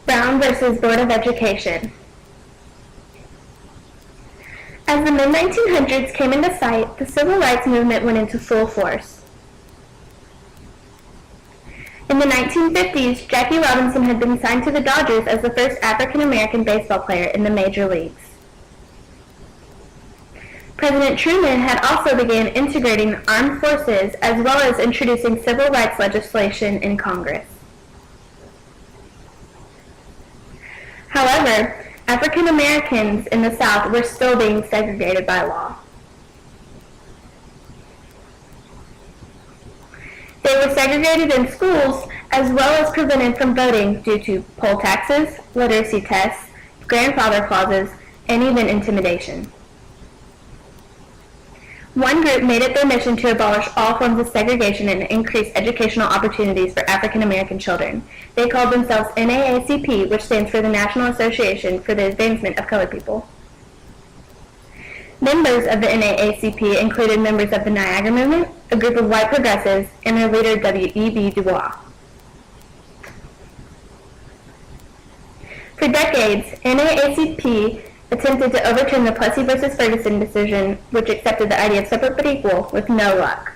Brown versus Board of Education. As the mid-1900s came into sight, the civil rights movement went into full force. In the 1950s, Jackie Robinson had been signed to the Dodgers as the first African-American baseball player in the major leagues. President Truman had also begun integrating armed forces as well as introducing civil rights legislation in Congress. However, African Americans in the South were still being segregated by law. They were segregated in schools as well as prevented from voting due to poll taxes, literacy tests, grandfather clauses, and even intimidation. One group made it their mission to abolish all forms of segregation and increase educational opportunities for African American children. They called themselves NAACP, which stands for the National Association for the Advancement of Colored People. Members of the NAACP included members of the Niagara Movement, a group of white progressives, and their leader W.E.B. Du Bois. For decades, NAACP attempted to overturn the Plessy v. Ferguson decision, which accepted the idea of separate but equal, with no luck.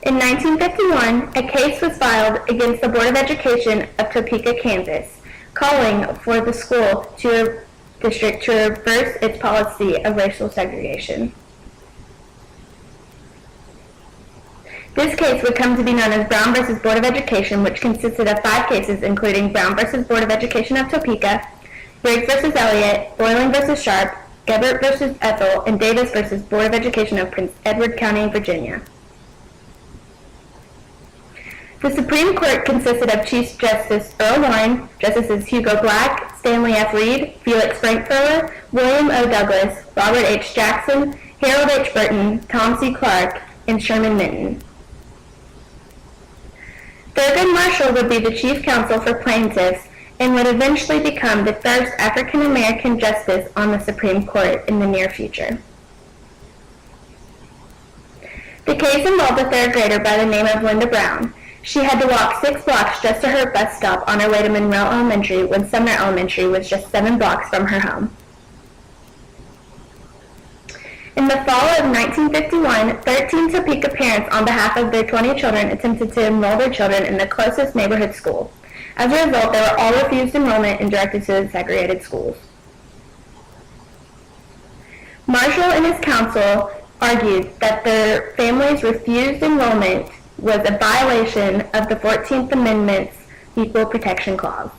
In 1951, a case was filed against the Board of Education of Topeka, Kansas, calling for the school district to reverse its policy of racial segregation. This case would come to be known as Brown v. Board of Education, which consisted of 5 cases, including Brown v. Board of Education of Topeka, Briggs v. Elliott, Boylan v. Sharp, Gebert v. Ethel, and Davis v. Board of Education of Prince Edward County, Virginia. The Supreme Court consisted of Chief Justice Earl Warren, Justices Hugo Black, Stanley F. Reed, Felix Frankfurter, William O. Douglas, Robert H. Jackson, Harold H. Burton, Tom C. Clark, and Sherman Minton. Thurgood Marshall would be the chief counsel for plaintiffs and would eventually become the first African-American justice on the Supreme Court in the near future. The case involved a third grader by the name of Linda Brown. She had to walk 6 blocks just to her bus stop on her way to Monroe Elementary when Sumner Elementary was just 7 blocks from her home. In the fall of 1951, 13 Topeka parents on behalf of their 20 children attempted to enroll their children in the closest neighborhood school. As a result, they were all refused enrollment and directed to the segregated schools. Marshall and his counsel argued that their families' refused enrollment was a violation of the 14th Amendment's Equal Protection Clause.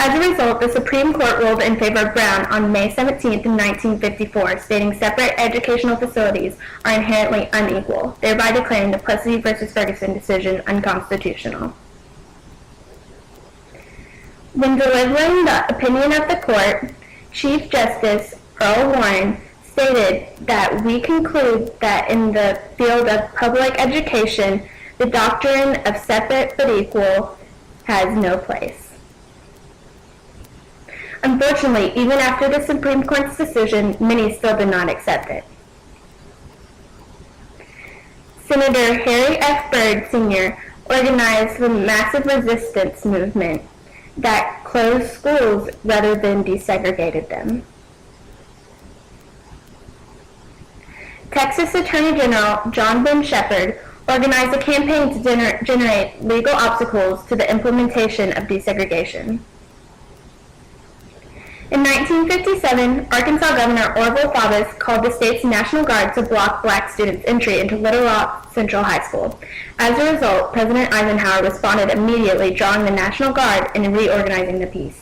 As a result, the Supreme Court ruled in favor of Brown on May 17, 1954, stating separate educational facilities are inherently unequal, thereby declaring the Plessy v. Ferguson decision unconstitutional. When delivering the opinion of the court, Chief Justice Earl Warren stated that we conclude that in the field of public education, the doctrine of separate but equal has no place. Unfortunately, even after the Supreme Court's decision, many still did not accept it. Senator Harry F. Byrd, Sr. organized the massive resistance movement that closed schools rather than desegregated them. Texas Attorney General John Ben Shepherd organized a campaign to generate legal obstacles to the implementation of desegregation. In 1957, Arkansas Governor Orville Faubus called the state's National Guard to block black students' entry into Little Rock Central High School. As a result, President Eisenhower responded immediately, drawing the National Guard and reorganizing the peace.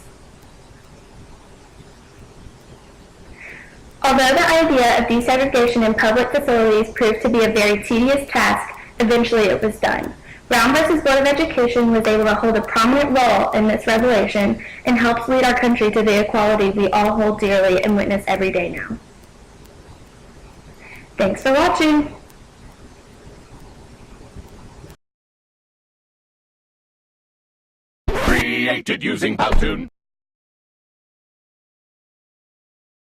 Although the idea of desegregation in public facilities proved to be a very tedious task, eventually it was done. Brown v. Board of Education was able to hold a prominent role in this revelation and helps lead our country to the equality we all hold dearly and witness every day now. Thanks for watching. Created using Powtoon.